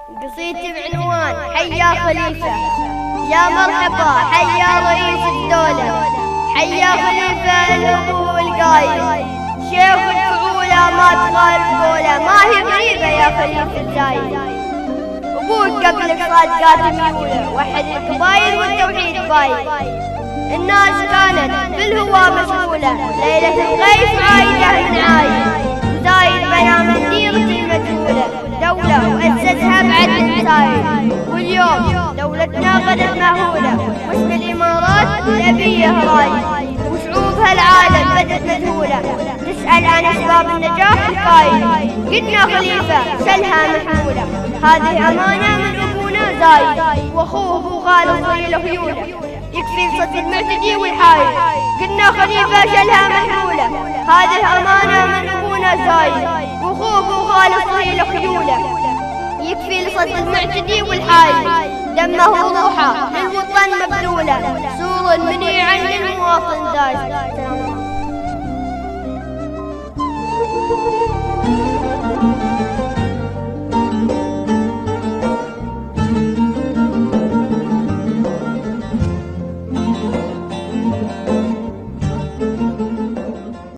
قصيدتي بعنوان حيا خليفة. يا مرحبا حيا رئيس الدولة، حيا خليفة الأبو والقايد، شيخ الفعولة ما تغالب قوله، ما هي غريبة يا خليفة الزايد. أبوك قبلك صاد قاتل ميولة، وحد القبايل والتوحيد بايد. الناس كانت بالهوى مشغولة، ليلة الغيث عايدة من عايد، زايد بنا من ديرة المجهولة دولة وأسسها بعد سايد. واليوم دولتنا غدت مهولة، واسم الإمارات الأبية رايد، وشعوبها العالم بدت مذهولة، تسأل عن أسباب النجاح القايد. قلنا خليفة شلها محمولة، هذه أمانة من أبونا زايد، وأخوه أبو خالد طويل خيولة، يكفي صد المعتدي والحايد. قلنا خليفة شلها محمولة، هذه أمانة من أبونا زايد، وأخوه أبو خالد طويل خيولة، يكفي لصد المعتدي والحايد. دمه روحه للوطن مبذولة، سور منيعا للمواطن زايد.